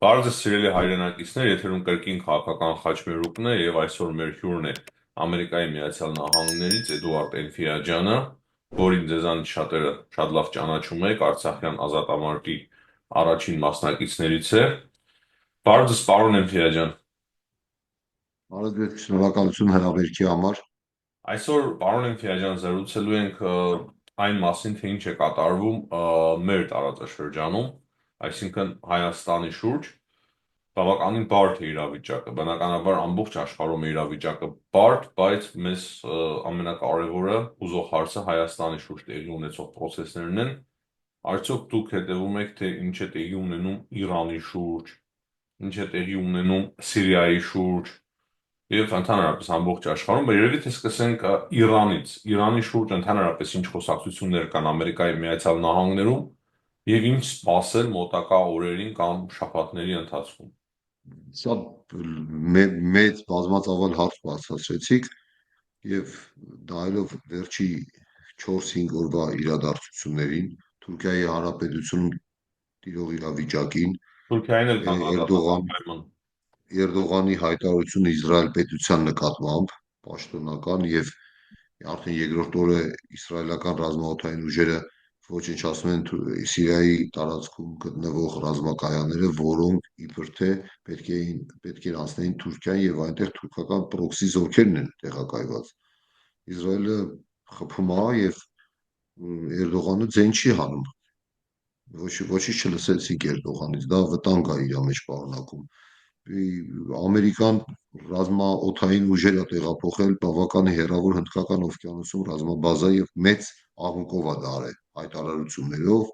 Բարձր սիրելի հայրենակիցներ, եթերում կրկին քաղաքական խաչմերուկն է եւ այսօր մեր հյուրն է Ամերիկայի Միացյալ Նահանգներից Էդուարդ Էնֆիաջյանը, որին ձեզանից շատերը շատ լավ ճանաչում եք, Արցախյան ազատամարտի առաջին մասնակիցներից է։ Բարձր պարոն Էնֆիաջյան։ Բարև, շնորհակալություն հրավերքի համար։ Այսօր պարոն Էնֆիաջյան զրուցելու ենք այն մասին, թե ինչ է կատարվում մեր տարածաշրջանում, այսինքն Հայաստանի շուրջ։ Բավականին բարդ է իրավիճակը, բնականաբար ամբողջ աշխարհում է իրավիճակը բարդ, բայց մեզ ամենակարևորը հուզող հարցը Հայաստանի շուրջ տեղի ունեցող process-ներն են։ Արդյոք դուք հետևում եք, թե ինչ է տեղի ունենում Իրանի շուրջ, ինչ է տեղի ունենում Սիրիայի շուրջ եւ ընդհանրապես ամբողջ աշխարհում, բայց երևի թե սկսենք Իրանից։ Իրանի շուրջ ընդհանրապես ինչ խոսակցություններ կան Ամերիկայի Միացյալ Նահանգներում եւ ինչ սպասել մոտակա օրերին կամ շաբաթների ընթացքում։ Սա մեծ բազմածավալ հարց բացատրեցիք եւ դայելով վերջի 4-5 օրվա իրադարձություններին, Թուրքիայի Հանրապետությունում տիրող իրավիճակին, Թուրքիային էլ կան Էրդողանի հայտարարությունը Իսրայել պետության նկատմամբ պաշտոնական եւ արդեն երկրորդ օրը իսրայելական ռազմաօդային ուժերը ոչնչացնում են Սիրիայի տարածքում գտնվող ռազմակայանները, որոնք իբր թե պետք է անցնեին Թուրքիան եւ այնտեղ թուրքական պրոքսի զորքերն են տեղակայված։ Իսրայելը խփում է եւ Էրդողանը ձեն չի հանում։ Ոչինչ չլսեցինք Էրդողանից, դա վտանգ է իր մեջ պարունակում։ Ամերիկան ռազմաօդային ուժեր է տեղափոխել բավական հեռավոր Հնդկական օվկիանոսում ռազմաբազա եւ մեծ աղմուկով է դա արել հայտարարություններով,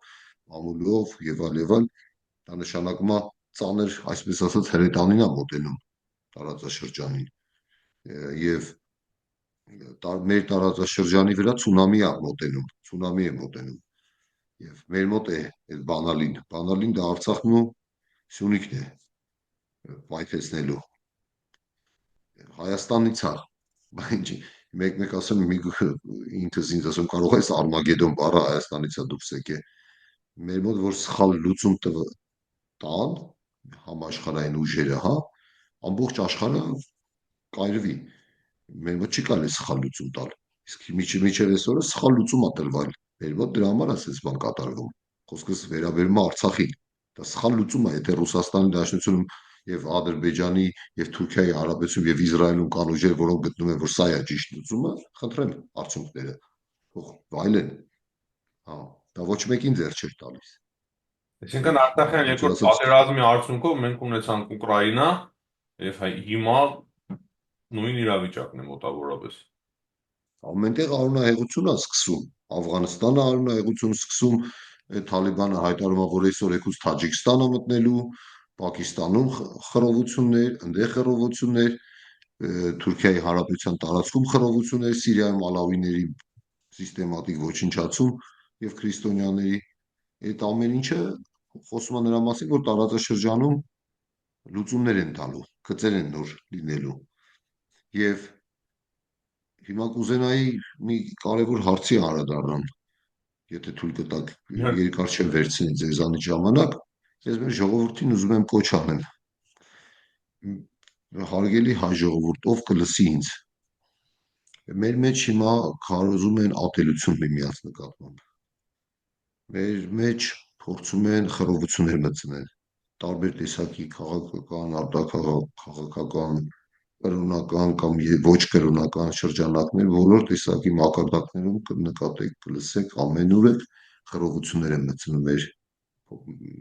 մամուլով եւ այլ, դա նշանակում է ծանր, այսպես ասած, հրետանին է մոտենում տարածաշրջանին եւ մեր տարածաշրջանի վրա ցունամի է մոտենում եւ մեր մոտ է այդ բանալին դա Արցախն ու Սյունիքն է պայթեցնելու Հայաստանից է, բայց մեկ ասեմ ինքս ինձ ասում կարող ես Արմագեդոն բառը Հայաստանից է դուրս եկե մեր մոտ որ սխալ լուծում տան համաշխարհային ուժերը, հա, ամբողջ աշխարհը կայրվի։ Մեր մոտ չի կարելի սխալ լուծում տալ։ Իսկ միջև այսօրը սխալ լուծում է տրվել։ Մեր մոտ դրա համար է այսպես բան կատարվում։ Խոսքս վերաբերում է Արցախին։ Դա սխալ լուծում է, եթե Ռուսաստանի Դաշնությունում եւ Ադրբեջանի եւ Թուրքիայի հարաբերությունում եւ Իսրայելում կան ուժեր, որոնք գտնում են, որ սա է ճիշտ լուծումը, խնդրեմ արդյունքները թող վայելեն։ Հա, դա ոչ մեկին ձեռ չէր տալիս։ Այսինքն Արցախյան երկրորդ պատերազմի արդյունքով մենք ունեցանք Ուկրաինա եւ հիմա նույն իրավիճակն է մոտավորապես։ Ամենտեղ արունահեղություն է սկսում, Աֆղանստանը արունահեղություն սկսում, Թալիբանը հայտարարում է, որ այսօր եկուց Թաջիկստանը մտնելու, Պակիստանում խռովություններ, ընդեղ խռովություններ, Թուրքիայի Հանրապետության տարածքում խռովություններ, Սիրիայում ալավիների սիստեմատիկ ոչնչացում եւ քրիստոնյաների այդ ամեն ինչը խոսում է նրա մասին, որ տարածաշրջանում լուծումներ են տալու, գծեր են նոր լինելու եւ հիմա կուզենայի մի կարևոր հարցի անդրադառնալ, եթե թույլ կտաք, երկար չեմ վերցնի ձեզանից ժամանակ, ես մեր ժողովրդին ուզում եմ կոչ անեմ։ Հարգելի հայ ժողովուրդ, ով կլսի ինձ։ Մեր մեջ հիմա քարոզում են ատելություն միմյանց նկատմամբ։ Մեր մեջ փորձում են խռովություններ մտցնել, տարբեր տեսակի քաղաքական, արտաքաղաքական, կրոնական կամ ոչ կրոնական շրջանակներ, բոլոր տեսակի մակարդակներում կնկատեք, կլսեք ամենուր խռովություններ են մտցնում մեր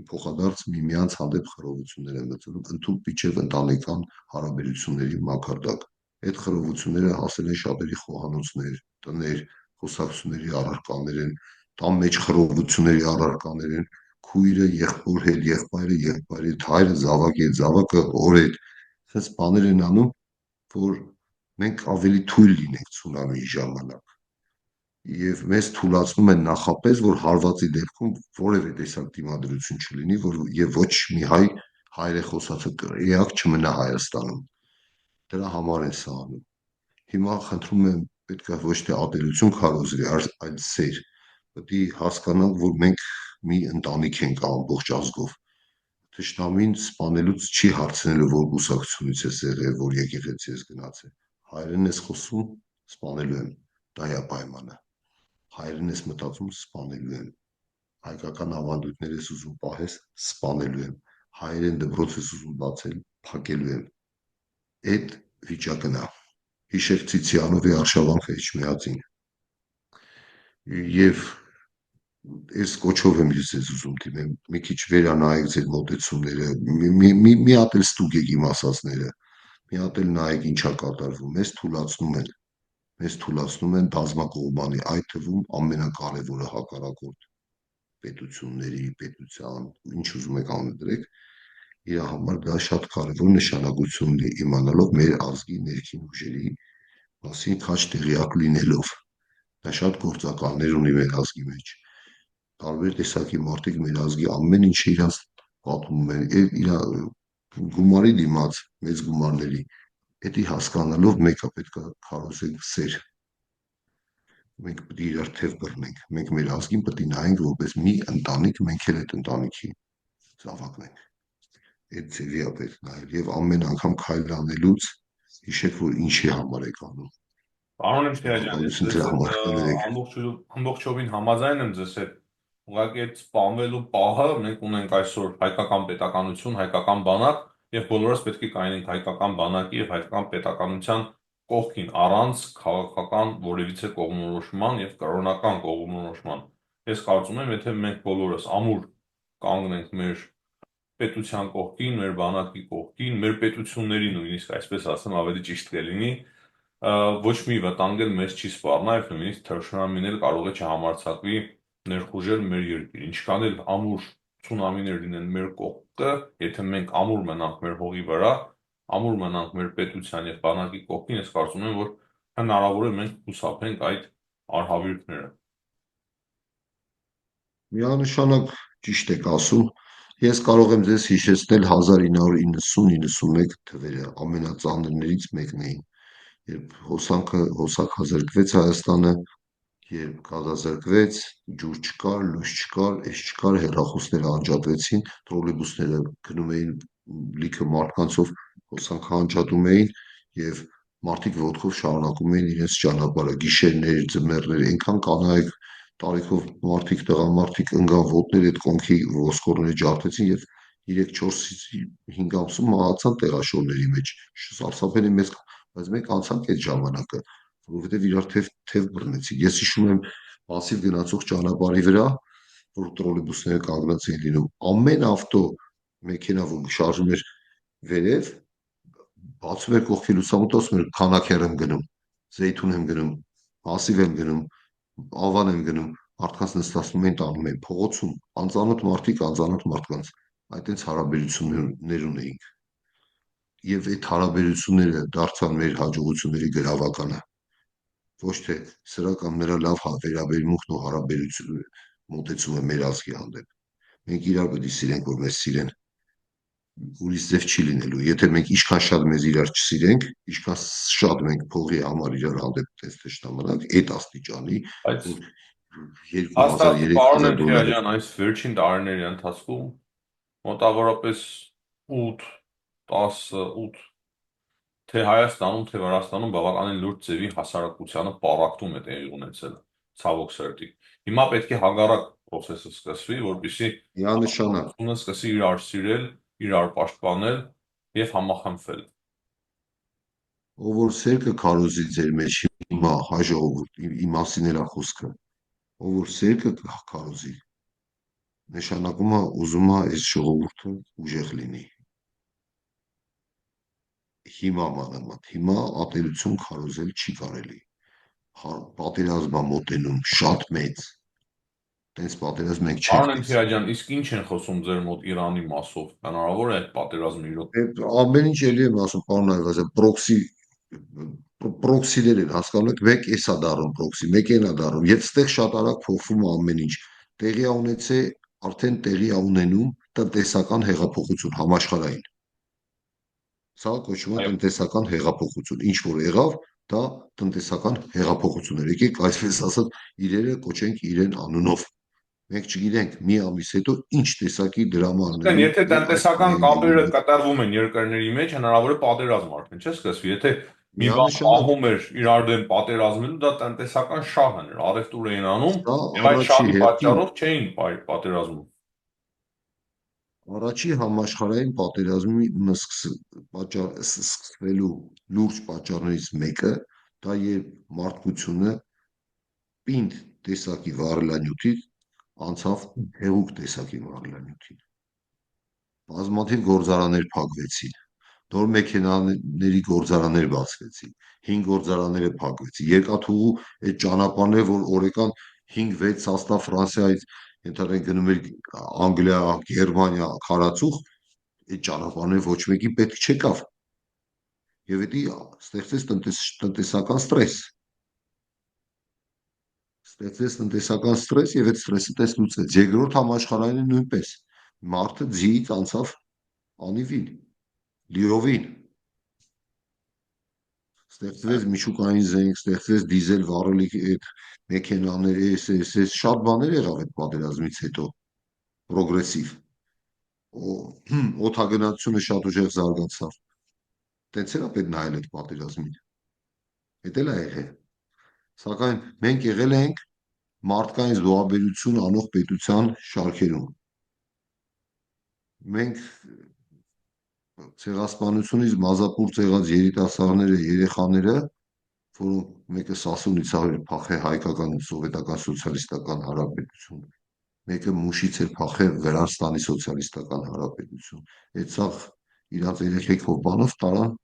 փոխադարձ միմյանց հանդեպ խռովություններ են մտցնում, ընդհանուր միջև ընտանեկան հարաբերությունների մակարդակ։ Այդ խռովությունները հասել են շատերի խոհանոցներ, տներ, խոսակցությունների առարկաներ են, տան մեջ խռովությունների առարկաներ են, քույրը եղբոր հետ, եղբայրը եղբայրի հետ, հայրը զավակի հետ, զավակը օրեր, այսպես բաներ են անում, որ մենք ավելի թույլ լինենք ցունամիի ժամանակ եւ մեզ թույլատրում են նախապես, որ հարվածի դեպքում որևէ տեսակ դիմադրություն չլինի, որ եւ ոչ մի հայր է խոսածը էակ չմնա Հայաստանում։ Դրա համար են սա անում։ Հիմա խնդրում եմ պետք է ոչ թե ատելություն քարոզվի, այլ սեր։ Պետք է հասկանանք, որ մենք մի ընտանիք ենք ամբողջ ազգով։ Թշնամին սպանելուց չի հարցնելու, որ կուսակցությունից ես եղել, որ եկեղեցի ես գնացել։ Հայերեն ես խոսում, սպանելու եմ։ Դա է պայմանը։ Հայերեն ես մտածում, սպանելու եմ։ Հայկական ավանդույթներ ես ուզում պահես, սպանելու եմ։ Հայերեն դպրոց ես ուզում բացել, փակելու եմ։ Այդ վիճակն է։ Հիշեք Ցիցիանովի արշավանքը Էջմիածին։ Եվ այս կոչով եմ ես ուզում դիմեմ, մի քիչ վերանայեք ձեր մոտեցումները, մի հատ էլ ստուգեք իմ ասածները, մի հատ էլ նայեք ինչա կատարվում, մեզ թուլացնում են բազմակողմանի, այդ թվում ամենակարևորը հակառակորդ պետությունների, պետության, ինչ ուզում եք անվանեք, իր համար դա շատ կարևոր նշանակություն ունի իմանալով մեր ազգի ներքին ուժերի մասին քաչ տեղյակ լինելով։ Դա շատ գործակալներ ունի մեր ազգի մեջ։ Տարբեր տեսակի մարդիկ մեր ազգի ամեն ինչը իրանց պատմում են, իր գումարի դիմաց, մեծ գումարների, դա հասկանալով մեկը պետք է քարոզենք սեր։ Մենք պետք է իրար թև բռնենք, մենք մեր ազգին պետք է նայենք որպես մի ընտանիք, մենք էլ այդ ընտանիքի զավակն ենք։ Այդ ձևի է պետք նայել եւ ամեն անգամ քայլ անելուց հիշեք, որ ինչի համար եք անում։ Պարոն Էմիրյան, ես Բավականություն ձեզ դրա հետ համար կներեք։ ամբողջովին համաձայն եմ ձեզ հետ։ Ուղղակի այդ սպանվելու պահը մենք ունենք այսօր հայկական պետականություն, հայկական բանակ եւ բոլորս պետք է կայնենք հայկական բանակի եւ հայկական պետականության կողքին առանց քաղաքական որևիցե կողմնորոշման եւ կրոնական կողմնորոշման։ Ես կարծում եմ, եթե մենք բոլորս ամուր կանգնենք մեր պետության կողքին, մեր բանակի կողքին, մեր պետությունների նույնիսկ այսպես ասեմ ավելի ճիշտ կլինի, ոչ մի վտանգ էլ մեզ չի սպառնա եւ նույնիսկ թշնամին էլ կարող է չհամարձակվի ներխուժել մեր երկիր։ Ինչքան էլ ամուր ցունամիներ լինեն մեր կողքը, եթե մենք ամուր մնանք մեր հողի վրա, ամուր մնանք մեր պետության եւ բանակի կողքին, ես կարծում եմ, որ հնարավոր է մենք խուսափենք այդ արհավիրքները։ Միանշանակ ճիշտ եք ասում։ Ես կարող եմ ձեզ հիշեցնել 1990-91 թվերը, ամենածանրներից մեկն էին, երբ հոսանք հազրկվեց Հայաստանը, երբ կազազրկվեց, ջուր չկար, լույս չկար, էս չկար, հեռախոսները անջատվեցին, տրոլեյբուսները գնում էին լիքը մարդկանցով հոսանքը անջատում էին եւ մարդիկ ոտքով շարունակում էին իրենց ճանապարհը, գիշերներ, ձմեռներ, այնքան կանայք տարիքով մարդիկ, տղամարդիկ ընկան ոտներ այդ կոնքի ոսկորները ջարդեցին եւ 3-4-5 ամսում մահացան տեղաշորների մեջ։ Սարսափելի մեծ, բայց մենք անցանք այդ ժամանակը, որովհետեւ իրար թև բռնեցին։ Ես հիշում եմ մասիվ գնացող ճանապարհի վրա, որ տրոլեյբուսները կանգնած էին լինում, ամեն ավտո մեքենա, որ շարժում էր վերև, բացում էր կողքի լուսամուտը, ասում էր քանաքեռ եմ գնում, Զեյթուն եմ գնում, Հասիվ եմ գնում, Ավան եմ գնում, մարդկանց նստացնում էին տանում էին փողոցում, անծանոթ մարդիկ անծանոթ մարդկանց այդտենց հարաբերություններ ունեինք եւ այդ հարաբերությունները դարձան մեր հաջողությունների գրավականը, ոչ թե սրա կամ նրա լավ վերաբերմունքն ու հարաբերությունը մոտեցումը մեր ազգի հանդեպ։ Մենք իրար պետք է սիրենք, որ մեզ սիրեն, ուրիշ ձև չի լինելու։ Եթե մենք ինչքան շատ մեզ իրար չսիրենք, ինչքան շատ մենք փողի համար իրար հանդեպ տեսնանանք, այդ աստիճանի, Բայց որ 2000, հաստատ պարոն 3000 դոլարի Էմիրյան, այս վերջին տարիների ընթացքում մոտավորապես 8, 10, 8 թե Հայաստանում, թե Վրաստանում բավականին լուրջ ձևի հասարակությանը պառակտում է տեղի ունեցել, ցավոք սրտի։ Հիմա պետք է հակառակ process-ը սկսվի, որպեսզի միանշանակ հասարակությունը սկսի իրար սիրել, իրար պաշտպանել եւ համախմբվել։ ով որ սեր կքարոզի ձեր մեջ հիմա հայ ժողովուրդ, իմ մասին էլա խոսքը, ով որ սեր կքարոզի, նշանակում է ուզում է այս ժողովուրդը ուժեղ լինի։ Հիմա մանավանդ, հիմա ատելություն քարոզել չի կարելի։ Պատերազմա մոտենում շատ մեծ։ Տենց պատերազմ մենք չենք Պարոն տեսել։ Էմիրյան, իսկ ինչ են խոսում ձեր մոտ Իրանի մասով։ Հնարավոր է այդ պատերազմը իրոք։ Ամեն ինչ էլի եմ ասում, պարոն Այվազյան, պրոքսիներ են, հասկանում եք, մեկ էսա դառնում պրոքսի, մեկ էնա դառնում, եւ ստեղ շատ արագ փոխվում է ամեն ինչ։ Տեղի է ունեցել, արդեն տեղի է ունենում տնտեսական հեղափոխություն համաշխարհային։ Սա կոչվում է Այո, տնտեսական հեղափոխություն։ Ինչ որ եղավ, դա տնտեսական հեղափոխություն էր։ Եկեք այսպես ասած, իրերը կոչենք իրեն անունով։ Մենք չգիտենք մի ամիս հետո ինչ տեսակի դրամա Ասեն, անելու եթե եւ այս տնտեսական քայլերի կապերը հետ կատարվում են երկրների մեջ, հնարավոր է պատերազմ արդեն, չէ՞, սկսվի։ Եթե մի բան միանշանակ պահում էր իրար դեմ պատերազմելու, դա տնտեսական շահն էր, առևտուր էին անում, սա եւ այդ առաջի շահի հերթին պատճառով չէին պատերազմում։ առաջի համաշխարհային պատերազմի սկսվելու լուրջ պատճառներից մեկը դա երբ մարդկությունը պինդ տեսակի վարելանյութից անցավ հեղուկ տեսակի վարելանյութին։ Բազմաթիվ գործարաններ փակվեցին, նոր մեքենաների գործարաններ բացվեցին, 5 գործարանները փակվեցին, երկաթուղու այդ ճանապարհները, որ օրեկան 5-6 սաստավ Ֆրանսիայից ենթադրենք գնում էր Անգլիա, Գերմանիա, քարացուխ, այդ ճանապարհները ոչ մեկի պետք չեկավ։ Եվ դա ստեղծեց տնտեսական ստրես եւ այդ ստրեսը տես լուծեց։ Երկրորդ համաշխարհայինը նույնպես մարդը ձիից անցավ անիվին, լիովին, ստեղծվեց միջուկային զենք, ստեղծվեց դիզել վառելիք այդ մեքենաներ, էս շատ բաներ եղավ այդ պատերազմից հետո պրոգրեսիվ։ Օդագնացությունը շատ ուժեղ զարգացավ։ Տենց էլ է պետք նայել այդ պատերազմին։ Դա էլ է եղել։ Սակայն մենք եղել ենք մարդկային զոհաբերություն անող պետության շարքերում։ Մենք ցեղասպանությունից մազապուրծ եղած երիտասարդները, երեխաները, որոնք մեկը Սասունից էր փախել հայկական սովետական սոցիալիստական հանրապետություն, մեկը Մուշից էր փախել Վրաստանի սոցիալիստական հանրապետություն։ Այդ սաղ իրանց երեխեքով բանով տարան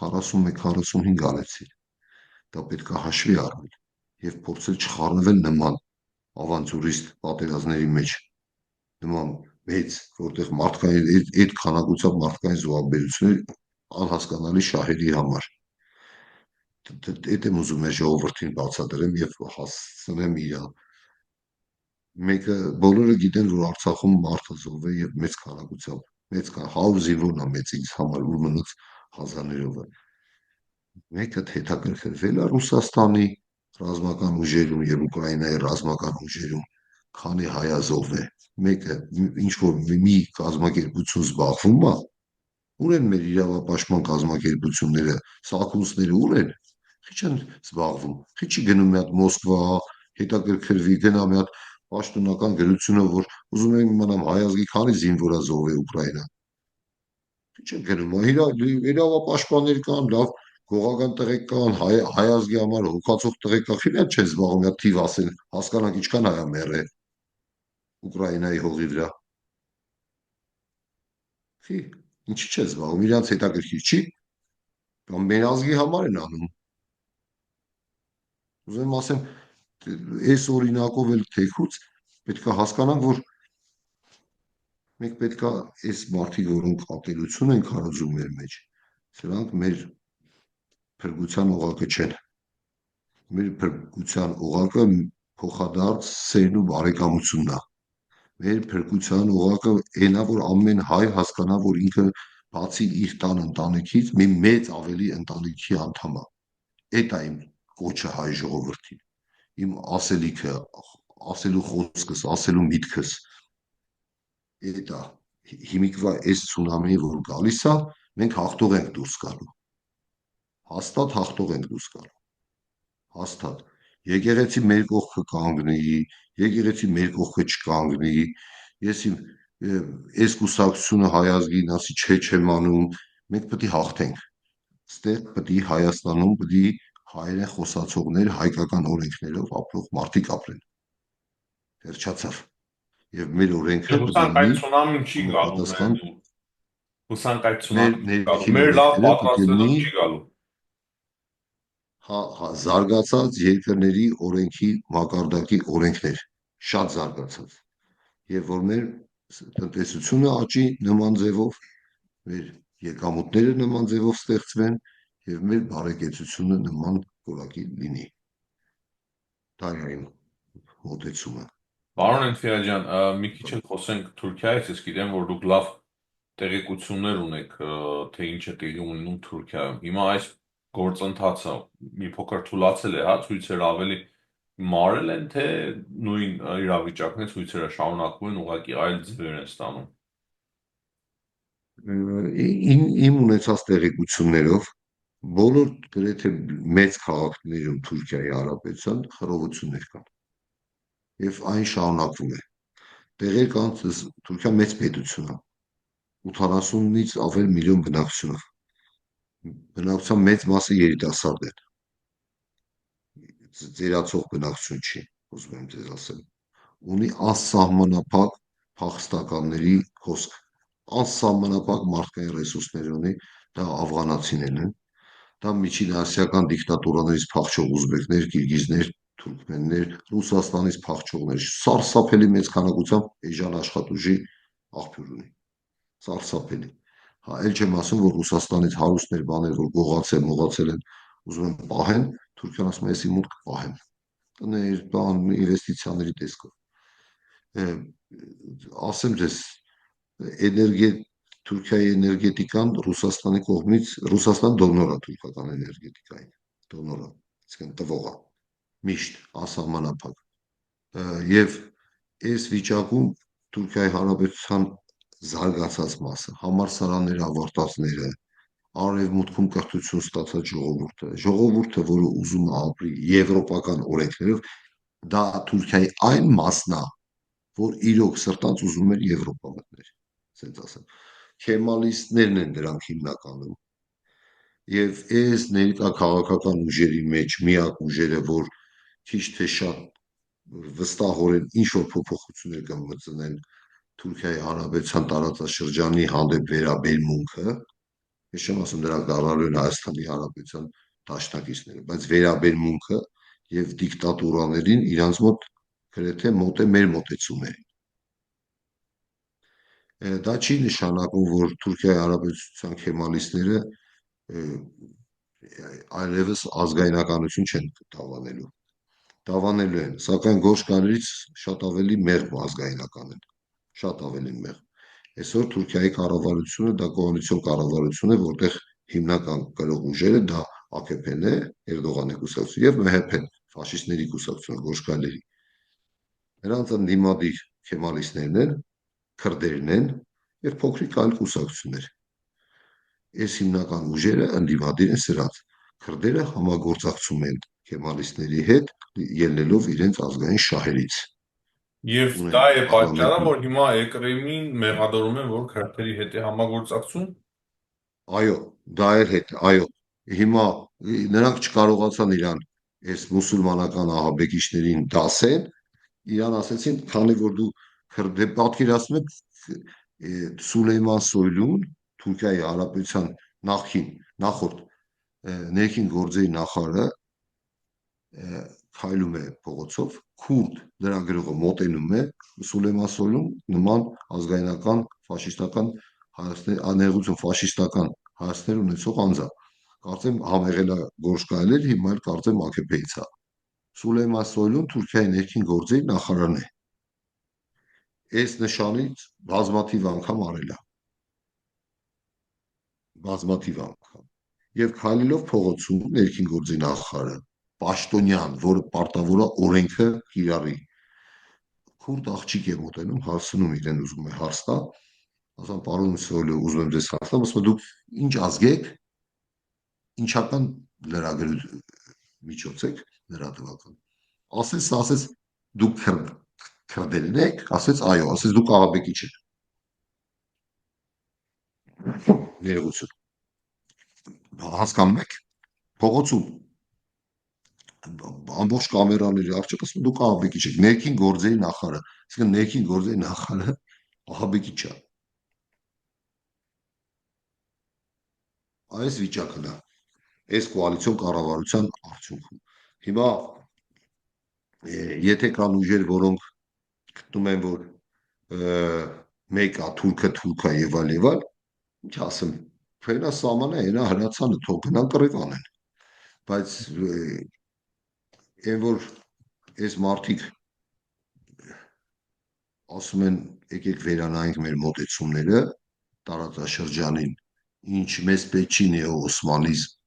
41-45 արեցին։ Դա պետք է հաշվի առնել եւ փորձել չխառնվել նման ավանտյուրիստ պատերազմների մեջ, նման մեծ, որտեղ մարդկային այդ քանակությամբ մարդկային զոհաբերություններ անհասկանալի շահերի համար։ Դա եմ ուզում եմ ժողովրդին բացատրեմ եւ հասցնեմ իրան։ Մեկը բոլորը գիտեն, որ Արցախում մարդը զոհվել է եւ մեծ քանակությամբ, մեծ 100 զինվորն է մեծ ինձ համար, ու մնաց հազարներով է։ Մեկը հետաքրքրվել է Ռուսաստանի ռազմական ուժերում եւ Ուկրաինայի ռազմական ուժերում, քանի հայ է զոհվել։ Մեկը ինչ որ մի կազմակերպություն զբաղվում է, ուր են մեր իրավապաշտպան կազմակերպությունները, սակուսները ուր են։ Քիչ են զբաղվում։ Քիչ գնում մի հատ Մոսկվա, հետաքրքրվի, գնա մի հատ պաշտոնական գրությունը, որ ուզում եմ իմանամ հայազգի քանի զինվոր է զոհվել Ուկրաինա։ Քիչ են գնում, իրավապաշտպաններ կան, լավ գողական տղեկ կան, հայազգի համար հոգացող տղեկ կան, քիչ չեն զբաղվում, մի հատ թիվ ասեն, հասկանանք ինչքան հայ է մեռել Ուկրաինայի հողի վրա։ Չի, ինչի՞ չէ զբաղվում, իրանց հետաքրքիր չի, կամ մեր ազգի համար են անում։ Ուզում եմ ասեմ, այս օրինակով էլ թեկուց պետք է հասկանանք, որ մենք պետք է այս մարդիկ, որոնք ատելություն են քարոզում մեր մեջ, սրանք մեր փրկության օղակը չեն։ Մեր փրկության օղակը փոխադարձ սերն ու բարեկամությունն է։ Մեր փրկության օղակը այնա, որ ամեն հայ հասկանա, որ ինքը բացի իր տան ընտանիքից մի մեծ ավելի ընտանիքի անդամ է։ Դա իմ կոչը հայ ժողովրդին, իմ ասելիքը, ասելու խոսքս, ասելու միտքս։ Դա հիմիկվա այս ցունամիի, որ գալիս է, մենք հաղթող ենք դուրս գալու։ Հաստատ հաղթող ենք դուրս գալու։ Հաստատ։ Եկեղեցի մեր կողքը կանգնի, եկեղեցի մեր կողքը չկանգնի։ Ես իմ այս կուսակցությունը հայազգին ասի չէ չեմ անում, մենք պետք է հաղթենք։ Ստեղ պետք է Հայաստանում պետք է հայերեն խոսացողներ հայկական օրենքներով ապրող մարդիկ ապրեն։ Վերջացավ։ Եվ մեր օրենքը Եվ պետք է հուսանք այդ լինի ցունամին չի գալու համապատասխան հուսանք այդ մեր ցունամին չի գալու։ ներքին Մեր լավ օրենքները պետք է լինի պատրաստվելով չի գալու։ զարգացած երկրների օրենքի մակարդակի օրենքներ, շատ զարգացած, եւ որ մեր տնտեսությունը աճի նման ձևով, մեր եկամուտները նման ձևով ստեղծվեն եւ մեր բարեկեցությունը նման որակի լինի։ Դա է իմ մոտեցումը։ Պարոն Էնֆիա ջան, մի քիչ էլ խոսենք Թուրքիայից, ես գիտեմ, որ դուք լավ տեղեկություններ ունեք, թե ինչ է տեղի ունենում Թուրքիայում։ Հիմա այս գործընթացը մի փոքր թուլացել է, հա, ցույցերը ավելի Մարել են, թե նույն իրավիճակն է, ցույցերը շարունակվում են, ուղղակի այլ ձևեր են ստանում։ Իմ ունեցած տեղեկություններով բոլոր գրեթե մեծ քաղաքներում Թուրքիայի Հանրապետության խռովություններ կան եւ այն շարունակվում է։ Տեղեր կան, Թուրքիա մեծ պետություն է, 80-ից ավել միլիոն բնակչությունով։ Բնակչության մեծ մասը երիտասարդ են, ծերացող բնակչություն չի, ուզում եմ ձեզ ասել։ Ունի անսահմանափակ փախստականների հոսք, անսահմանափակ մարդկային ռեսուրսներ ունի, դա աֆղանացիներն են, դա միջինասիական դիկտատուրաներից փախչող ուզբեկներ, կիրգիզներ, թուրքմեններ, Ռուսաստանից փախչողներ, սարսափելի մեծ քանակությամբ էժան աշխատուժի աղբյուր ունի, սարսափելի։ Հա, էլ չեմ ասում, որ Ռուսաստանից հարուստներ բաներ, որ գողացել, մողացել են, ուզում են պահեն, Թուրքիան ասում է, էսի մուտք պահեն։ Տներ, բան, ինվեստիցիաների տեսքով։ Ասեմ ձեզ, Թուրքիայի էներգետիկան Ռուսաստանի կողմից, Ռուսաստան դոնոր է թուրքական էներգետիկային, դոնոր է, այսինքն տվող է, միշտ անսահմանափակ։ Եվ այս վիճակում Թուրքիայի Հանրապետության զարգացած մասը, համալսարանները ավարտածները, արևմուտքում կրթություն ստացած ժողովուրդը, որը ուզում է ապրի եվրոպական օրենքներով, դա Թուրքիայի այն մասն է, որ իրոք սրտանց ուզում էր Եվրոպա մտներ, ասենց ասեմ։ Քեմալիստներն են դրանք հիմնականում։ Եվ այս ներկա քաղաքական ուժերի մեջ միակ ուժերը, որ քիչ թե շատ վստահորեն ինչ-որ փոփոխություններ կմտցնեն Թուրքիայի Հանրապետության տարածաշրջանի հանդեպ վերաբերմունքը, ես չեմ ասում դրանք դառնալու են Հայաստանի Հանրապետության դաշնակիցները, բայց վերաբերմունքը եւ դիկտատուրաներին իրանց մոտ գրեթե մոտ է մեր մոտեցումներին։ Դա չի նշանակում, որ Թուրքիայի Հանրապետության քեմալիստները այլևս ազգայնականություն չեն դավանելու։ Դավանելու են, սակայն Գորշ Կարերից շատ ավելի մեղմ ազգայնական են, շատ ավելի մեղմ։ Այսօր Թուրքիայի կառավարությունը դա կոալիցիոն կառավարություն է, որտեղ հիմնական կրող ուժերը դա ԱՔՊ-ն է, Էրդողանի կուսակցությունը եւ ՄՀՊ-ն, ֆաշիստների կուսակցությունը, Գորշկալերի։ Նրանց ընդդիմադիր քեմալիստներն են, քրդերն են եւ փոքրիկ այլ կուսակցություններ։ Այս հիմնական ուժերը ընդդիմադիր են սրանց։ Քրդերը համագործակցում են քեմալիստների հետ, ելնելով իրենց ազգային շահերից։ Եվ դա Ունեն է պատճառը, parlamentum։ որ հիմա Էկրեմին մեղադրում են, որ քրդերի հետ է համագործակցում։ Այո, դա էր հետ, այո։ Հիմա նրանք չկարողացան իրան այս մուսուլմանական ահաբեկիչներին դասեն, իրան ասեցին, քանի որ դու քրդե պատկերացնում եք Սուլեյման Սոյլուն, Թուրքիայի Հանրապետության նախորդ ներքին գործերի նախարարը քայլում է փողոցով, քուրդ լրագրողը մոտենում է Սուլեյման Սոյլուն նման ազգայնական ֆաշիստական ներողություն ֆաշիստական հայացքներ ունեցող անձա։ Կարծեմ համեղել է Գորշ Կարելը, հիմա էլ կարծեմ ԱՔՊ-ից է։ Սուլեյման Սոյլուն Թուրքիայի ներքին գործերի նախարարն է։ Այս նշանից բազմաթիվ անգամ արել է, բազմաթիվ անգամ։ Եվ քայլելով փողոցում ներքին գործի նախարարը, պաշտոնյան, որը պարտավոր է օրենքը կիրառի, քուրդ աղջիկ է մոտենում, հարցնում իրեն, ուզում է հարց տա, ասում պարոն Սոյլու, ուզում եմ ձեզ հարցնեմ, ասում է դուք ինչ ազգ եք, ինչական միջոց եք լրատվական։ Ասեց դուք քրդերն եք, ասեց այո, ասեց դուք ահաբեկիչ եք։ Ներողություն։ Հասկանում եք, փողոցում ամբողջ կամերաների առջև ասում դուք ահաբեկիչ եք, ներքին գործերի նախարարը, այսինքն ներքին գործերի նախարարը ահաբեկիչ է։ Այս վիճակն է, այս կոալիցիոն կառավարության արդյունքում։ Հիմա եթե կան ուժեր, որոնք գտնում են, որ մեկը թուրքը եւ այլ եւ այլ, ինչ ասեմ, ֆենա սամանա այնա հրացանը թող գնան կռիվ անեն, բայց այն որ այս մարդիկ ասում են եկեք վերանայենք մեր մոտեցումները տարածաշրջանին, ինչ մեզ պետք չի նեոօսմանիզմ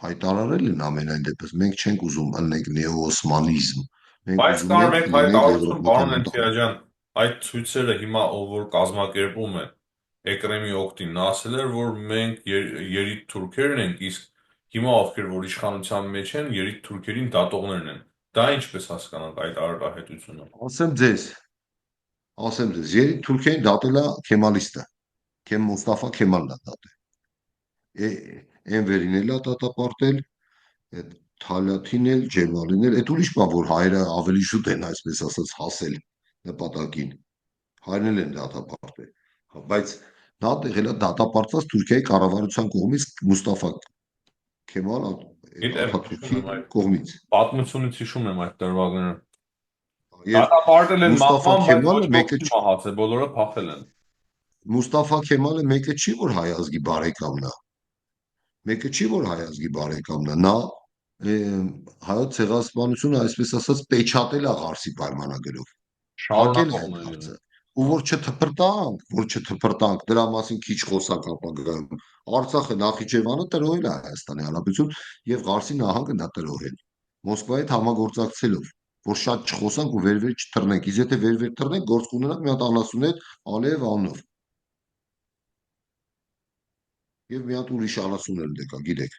հայտարարել են ամենայն դեպս, մենք չենք ուզում ըլնենք նեոօսմանիզմ, Մենք Բայց ուզում կար ենք մեկ լինել հայտարարություն, եվրոպական պարոն ընտանիք։ Էլֆիաջան, այդ ցույցերը հիմա ով որ կազմակերպում է Էկրեմի օգտին, նա ասել էր, որ մենք երիտ թուրքերն ենք, իսկ հիմա ովքեր որ իշխանության մեջ են, երիտ թուրքերին դատողներն են։ Դա ինչպես հասկանանք այդ արտահայտությունը։ Ասեմ ձեզ, Թուրքիային դատել է Քեմալիստը, Մուստաֆա Քեմալն է դատել։ Էնվերին էլ է դատապարտել, այդ Թալաթին էլ, Ջեմալին էլ, այդ ուրիշ բան, որ հայերը ավելի շուտ են, այսպես ասած, հասել նպատակին։ Հայերն էլ են դատապարտել։ Բայց նա եղել է դատապարտված Թուրքիայի կառավարության կողմից Մուստաֆա Քեմալ Գիտեմ, հիշում Աթաթուրքի եմ այդ կողմից։ պատմությունից հիշում եմ այդ դրվագները։ Եվ Դատապարտել են Մուստաֆա մահվան, բայց ոչ Քեմալը ոք մեկը չի մահացել, բոլորը փախել են։ Մուստաֆա Քեմալը մեկը չի, որ հայ ազգի բարեկամն է։ Մեկը չի, որ հայ ազգի բարեկամն է։ Նա հայոց ցեղասպանությունը, այսպես ասած, պեչատել է Ղարսի պայմանագրով, փակել է այդ Շարունակողներ հարցը։ են։ Ու որ չթփրտանք, դրա մասին քիչ խոսանք ապագայում։ Արցախը, Նախիջևանը տրոհել է Հայաստանի Հանրապետություն եւ Ղարսի նահանգը դա տրոհել։ Մոսկվայի հետ համագործակցելով, որ շատ չխոսանք ու վեր-վեր չթռնենք։ Իսկ եթե վեր-վեր թռնենք, գործ կունենանք մի հատ անասունետ Ալիև անունով։ Եվ մի հատ ուրիշ անասուն էլ դեկա, գիտեք։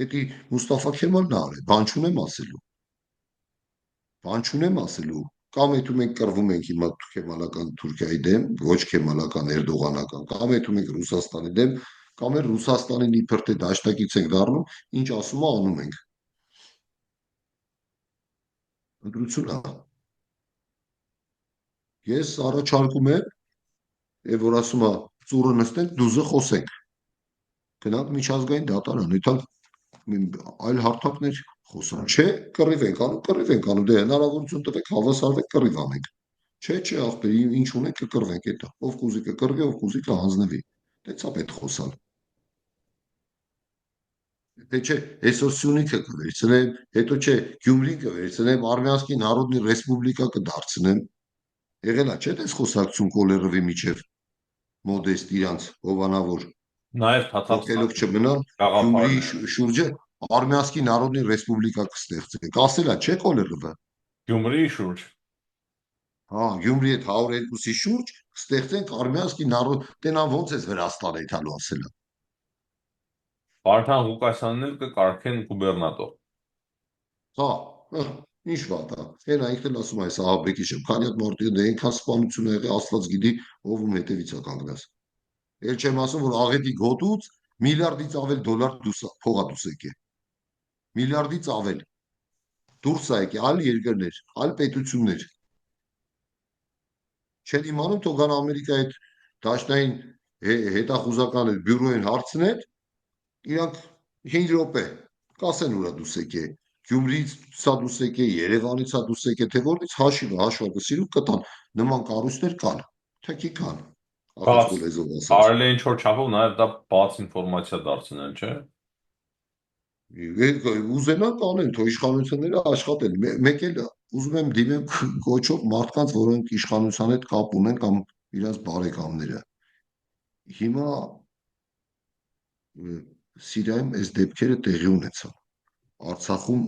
Էդի Մուստաֆա Քեմալն արել, բան չունեմ ասելու։ Կամ եթե մենք կռվում ենք հիմա քեմալական Թուրքիայի դեմ, ոչ քեմալական Էրդողանական, կամ եթե մենք Ռուսաստանի դեմ, կամ էլ Ռուսաստանին իբր թե դաշնակից ենք դառնում, ինչ ասում է անում ենք։ Ընտրություն է։ Ես առաջարկում եմ, որ ասում է ծուրը նստենք, դուզը խոսենք։ Գնանք միջազգային դատարան, այլ հարթակներ խոսան։ Չէ, կռիվ ենք անում, դե հնարավորություն տվեք, հավասարվեք, կռիվ անենք։ Չէ, ախպեր, ինչ ունենք կկռվենք, էտա։ Ով կուզի կկռվի, ով կուզի կհանձնվի։ Դեցա պետք խոսալ։ Դե չէ, այսօր Սյունիքը կվերցնեմ, հետո չէ, Գյումրին կվերցնեմ, Արմյանսկի Նարոդնի Ռեսպուբլիկա կդարձնեմ։ Եղել է, չէ՞, դες խոսակցություն Կոլերովի միջև մոդեստ իրանց հովանավոր Նաև փոխելով Թաթարստանի չմնալ Գյումրիի գաղափարն է շուրջը Արմյանսկի Նարոդնի Ռեսպուբլիկա կստեղծենք։ Ասել է, չէ՞ Կոլերովը։ Գյումրիի շուրջ։ Հա, Գյումրի հետ 102-ի շուրջ կստեղծենք Արմյանսկի Նարոդ, տենան ոնց էս Վրաստան է թալու ասել։ Վարդան Ղուկասյանն էլ կկարգեն գուբերնատոր։ Հա, ինչ վատ է։ Հենա ինքն էլ ասում է, այս ահաբեկի շեմ, քանի հատ մարդիկ դե այնքան սպանություն ա եղել, Աստված գիտի, ով ում հետևից է կանգնած։ Էլ չեմ ասում, որ աղետի գոտուց միլիարդից ավել դոլար փողա դուս եկե։ Միլիարդից ավել դուրս ա եկե այլ երկրներ, այլ պետություններ։ Չեն իմանում, թող գան Ամերիկայի հետ դաշնային հետախուզական բյուրոյին հարցնել, իրանք 5 րոպե կասեն ուրա դուս եկե։ Գյումրիից ցա դուս եկե, Երևանից ցա դուս եկե, թե որից հաշվարկը սիրու կտան, նման կառույցներ կան, թքի կան, Բաց աղաչկո լեզվով ասած։ կարելի է ինչ-որ չափով նաև դա բաց ինֆորմացիա դարձնել, չէ՞։ Ուզենան կանեն, թող իշխանությունները աշխատեն։ Մեկ էլ ուզում եմ դիմեմ կոչով մարդկանց, որոնք իշխանության հետ կապ ունեն կամ իրաց բարեկամները։ Հիմա Սիրիայում այս դեպքերը տեղի ունեցան։ Արցախում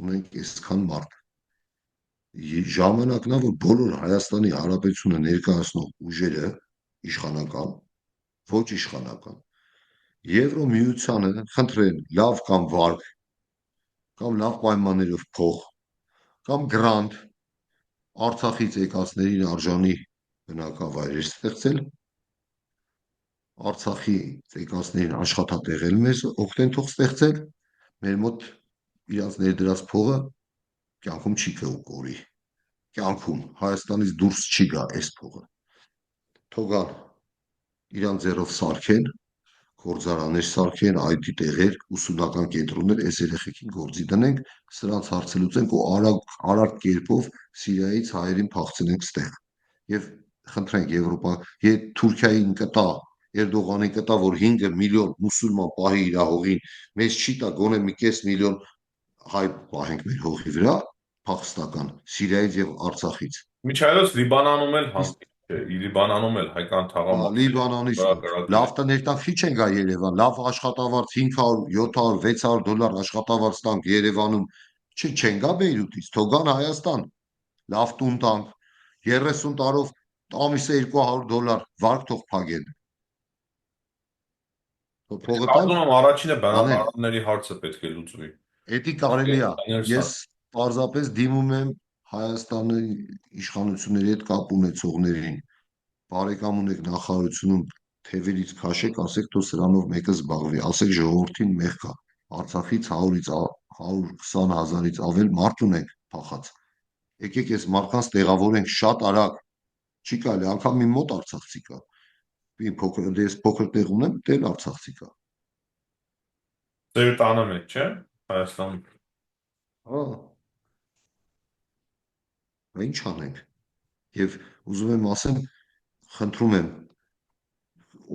ունենք այսքան մարդ։ Ժամանակն է, որ բոլոր Հայաստանի Հանրապետությունը ներկայացնող ուժերը իշխանական, ոչ իշխանական, Եվրոմիությանը խնդրեն լավ կամ վարկ, կամ լավ պայմաններով փող, կամ գրանտ Արցախից եկածներին արժանի բնակավայրեր ստեղծել, Արցախի եկածներին աշխատատեղել մեզ օգնեն թող ստեղծել, մեր մոտ իրանց ներդրած փողը կյանքում չի կորի, կյանքում Հայաստանից դուրս չի գա այս փողը։ Թողան իրան ձեռով սարքեն, գործարաններ սարքեն, IT տեղեր, ուսումնական կենտրոններ, այս երեխեքին գործի դնենք, սրանց հարցը լուծենք ու արագ կերպով Սիրիայից հայերին փախցնենք ստեղ։ Եվ խնդրենք Եվրոպա, եթե Թուրքիային կտա, Էրդողանին կտա, որ 5 միլիոն մուսուլման պահի իր հողին, մեզ չի տա գոնե մի կես միլիոն հայ պահենք մեր հողի վրա, փախստական Սիրիայից եւ Արցախից։ Միջայլոց Լիբանանում էլ հանգիստ է, Լիբանանում էլ հայկան թաղամասերի Լիբանանից վրա կրակել լավ են։ տներ տանք քիչ են գա Երևան, լավ աշխատավարձ 500, 700, 600 դոլար աշխատավարձ տանք Երևանում Չեն գա Բեյրութից, թող գան Հայաստան, լավ տուն տանք, 30 տարով ամիսը $200 վարկ թող փագեն, թող փողը տան, Կարծում եմ առաջինը անեն։ բնակարանների հարցը պետք է լուծվի։ Էդի կարելի է։ Ներսա։ Ես պարզապես դիմում եմ Հայաստանի իշխանությունների հետ կապ ունեցողներին, բարեկամ ունեք նախարարությունում, թևերից քաշեք, ասեք, թող սրանով մեկը զբաղվի, ասեք ժողովրդին մեղ կա, Արցախից 100-ից 120 հազարից ավել մարդ ունենք փախած, եկեք այս մարդկանց տեղավորենք շատ արագ, չի կարելի, անգամ իմ մոտ արցախցի կա, մի փոքր, դե ես փոքր տեղ ունեմ, դել արցախցի կա, Ձեր տանը մեջ չէ Հայաստանում։ հա, ինչ անենք, եւ ուզում եմ ասեմ, խնդրում եմ,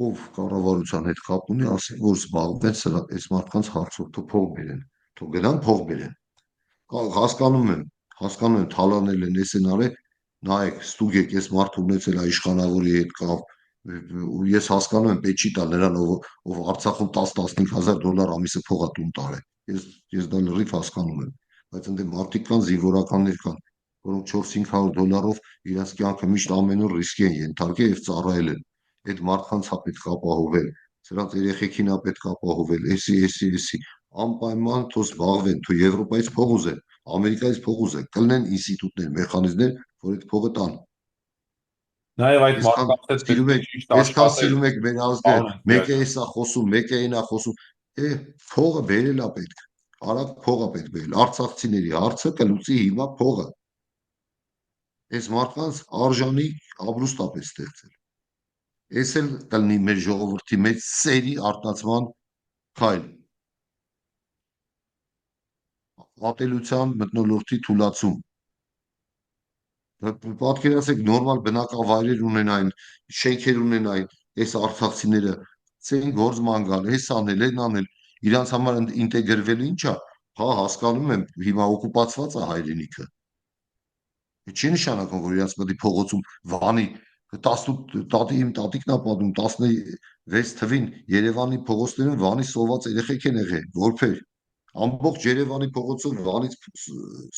ով կառավարության հետ կապ ունի, ասեք, որ զբաղվեն սրա այս մարդկանց հարցով, թող փող բերեն, թող գնան փող բերեն։ Հասկանում եմ, թալանել են, էս են արել, նայեք, ստուգեք, այս մարդը ունեցել է իշխանավորի հետ կապ, ու ես հասկանում եմ, պետք չի տալ նրան, ով Արցախում 10-15 հազար դոլար ամիսը փող է տուն տարել։ Ես դա լրիվ հասկանում եմ, բայց ընդ մարդիկ կան, զինվորականներ կան, որոնք 4-500 դոլարով իրենց կյանքը միշտ ամեն օր ռիսկի են ենթարկել եւ ծառայել են։ Այդ մարդկանց է պետք ապահովել, սրանց երեխեքին է պետք ապահովել, էսի, անպայման թող զբաղվեն, թող Եվրոպայից փող ուզեն, Ամերիկայից փող ուզեն, կլինեն ինստիտուտներ, մեխանիզմներ, որ այդ փողը տան։ Նաև այդ Այսքան մարդկանց հետ պետք սիրում է եք, ճիշտ այսքան աշխատել, սիրում եք մեր ազգը, պարոն մեկը Անդրեասյան։ էսա խոսում, մեկը այնա խոսում, փողը բերել է պետք, արագ փող է պետք բերել, արցախցիների հարցը կլուծի հիմա փողը, այս մարդկանց արժանի ամրուստ է պետք ստեղծել։ Էս էլ կլինի մեր ժողովրդի մեջ սերի արտացման քայլ, ատելության մթնոլորտի թուլացում։ Պատկերացրեք նորմալ բնակավայրեր ունենային, շենքեր ունենային, այս արցախցիները ցեն գործ ման գալ, էս անել, այն անել, իրանց համար ինտեգրվելը ինչա, հա հասկանում եմ, հիմա օկուպացված է հայրենիքը։ Չի նշանակում, որ իրանց մտի փողոցում Վանի 18 իմ տատիկն է պատում 16 թվին Երևանի փողոցներում Վանի սոված երեխեք են եղել, որբեր։ Ամբողջ Երևանի փողոցով Վանից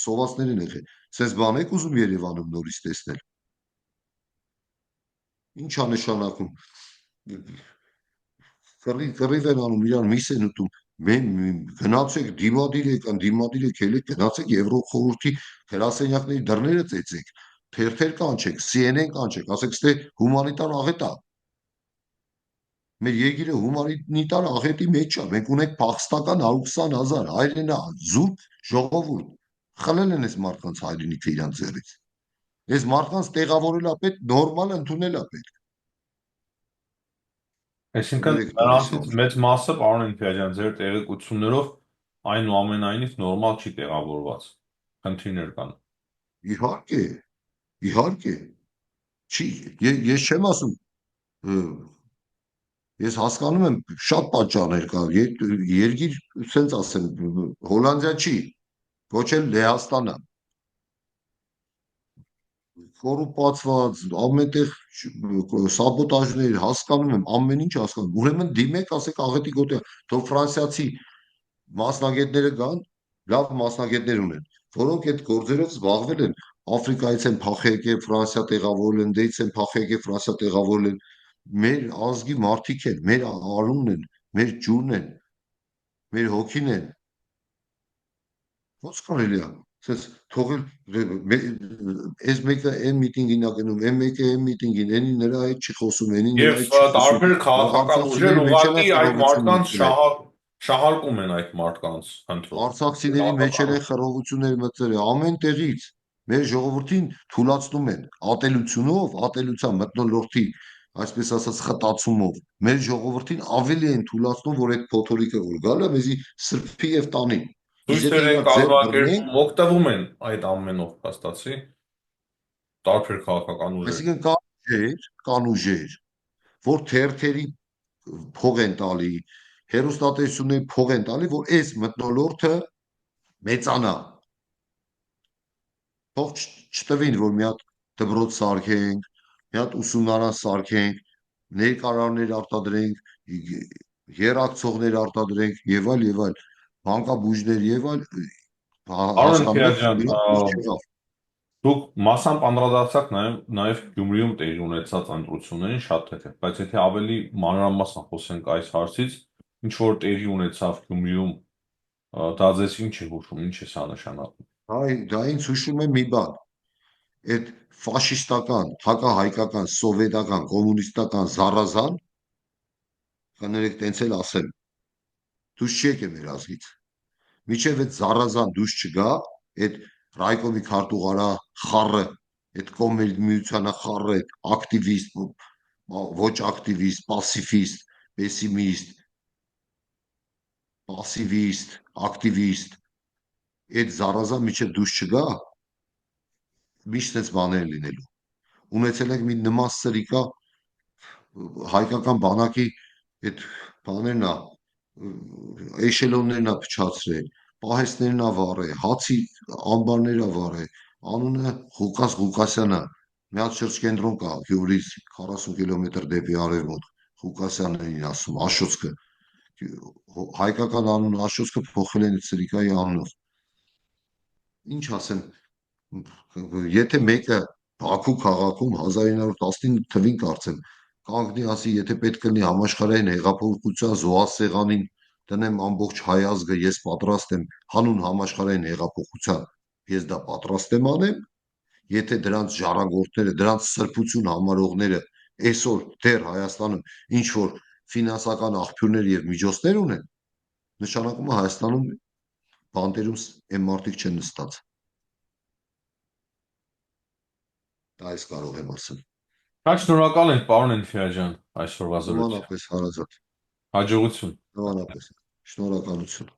սովածներ են եղել։ Սենց բան եք ուզում Երևանում նորից տեսնել։ Ինչ է նշանակում։ Կռիվ են անում, իրան միս են ուտում։ Գնացեք դիմադիր եք, ելեք գնացեք Եվրոխորհրդի հրասենյակների դռները ծեծեք, թերթեր կանչեք, CNN կանչեք, ասեք, ստե հումանիտար աղետ է։ Մեր երկիրը հումանիտար աղետի մեջ է։ Մենք ունենք փախստական 120 հազար հայրենա, զուրկ ժողովուրդ։ Խլել են այս մարդկանց հայրենիքը իրանց ձեռից։ Այս մարդկանց տեղավորելա պետք, նորմալ ընդունելա պետք։ Այսինքն Կներեք տալիս նրանցից եմ։ մեծ մասը, պարոն Էնֆիաջյան, ձեր տեղեկություններով այնուամենայնիվ նորմալ չի տեղավորված։ Խնդիրներ կան։ Իհարկե, իհարկե։ Չի, ես չեմ ասում, ես հասկանում եմ, շատ պատճառներ կա, երկիր, սենց ասեմ, Հոլանդիա չի, ոչ էլ Լեհաստանը, կոռուպացված, ամենտեղ սաբոտաժներ, հասկանում եմ, ամեն ինչ հասկանում, ուրեմն դիմեք, ասեք աղետի գոտի, թող ֆրանսիացի մասնագետները գան, լավ մասնագետներ ունեն, որոնք այդ գործերով զբաղվել են, Աֆրիկայից են փախել եկել, Ֆրանսիա տեղավորել են, դեից են փախել եկել, Ֆրանսիա տեղավորել են, մեր ազգի մարդիկ են, մեր արունն են, մեր ջուրն են, մեր հոգին են, ո՞նց կարելի է, ասես թողել, այս մեկը այն միտինգին ա գնում, այն մեկը այն միտինգին, այնի նրա հետ չի խոսում, այնի նրա Եվ հետ չի խոսում, տարբեր քաղաքական ուժեր արցախցիների մեջ էլ է ուղղակի այդ խռովություն մարդկանց մտցրել, շահարկում են այդ մարդկանց հնդրով։ արցախցիների մեջ էլ են խռովություններ մտցրել, ամեն տեղից մեր ժողովրդին թուլացնում են ատելությունով, ատելության մթնոլորտի, այսպես ասած խտացումով, մեր ժողովրդին ավելի են թուլացնում, որ այդ փոթորիկը որ գալը մեզի սրբի եւ տանի։ Իսկ եթե Ցույցեր են իրար ձեռ բռնենք, կազմակերպում, օգտվում են այդ ամենով, փաստացի, տարբեր քաղաքական ուժեր։ այսինքն կան ուժեր, որ թերթերի փող են տալի, հերոստատեսությունների փող են տալի, որ այս մթնոլորտը մեծանա։ Թող չտվին, որ մի հատ դպրոց սարքենք, մի հատ ուսումնարան սարքենք, ներկարարներ արտադրենք, երակցողներ արտադրենք եւ այլ, բանկաբույժներ եւ այլ, Պարոն հասկանում եք, Էլֆիաջան, իրանք դուրս չեղավ։ դուք մասամբ անդրադարձաք նաև Գյումրիում տեղի ունեցած ընտրություններին շատ թեթև, բայց եթե ավելի մանրամասն խոսենք այս հարցից, ինչ որ տեղի ունեցավ Գյումրիում, դա ձեզ ինչ է հուշում, ինչ է սա նշանակում։ Դա ինձ հուշում է մի բան, այդ ֆաշիստական, հակահայկական, սովետական, կոմունիստական զառազան, կներեք տենց էլ ասեմ, դուրս չի եկել մեր ազգից։ Միջև այդ զառազան դուրս չգա, այդ Ռայկոմի քարտուղարա խառը, այդ կոմերցիոնա խառը, այդ ակտիվիստ, ոչ ակտիվիստ, պասիվիստ, պեսիմիստ, պասիվիստ, ակտիվիստ, այդ զառազան միջև դուրս չգա, միշտ այս բաներ են լինելու։ Ունեցել ենք մի նման սրիկա հայկական բանակի այդ բաներն է, էշելոններն է փչացրել, պահեստներն է վառել, հացի ամբարներ է վառել, անունը Ղուկաս Ղուկասյանը, մի հատ շրջկենտրոն կա Գյումրից 40 կիլոմետր դեպի արևմուտք, Ղուկասյաններին ասում, Աշոցքը, հայկական անուն Աշոցքը փոխել են սրիկայի անունով։ Ինչ ասեմ, եթե մեկը Բաքու քաղաքում 1919 թվին կարծեմ կանգնի ասի, եթե պետք լինի համաշխարհային հեղափոխության զոհասեղանին դնեմ ամբողջ հայ ազգը, ես պատրաստ եմ հանուն համաշխարհային հեղափոխության, ես դա պատրաստ եմ անեմ, եթե դրանց ժառանգորդները, դրանց սրբություն համարողները այսօր դեռ Հայաստանում ինչ որ ֆինանսական աղբյուրներ եւ միջոցներ ունեն, նշանակում է Հայաստանում բանտերում այն մարդիկ չեն նստած։ Դա ես կարող եմ ասել։ Շատ շնորհակալ ենք, պարոն Էլֆիաջան, այսօրվա զրույցի։ Նմանապես հարազատ, Հաջողություն։ նմանապես։ Շնորհակալություն։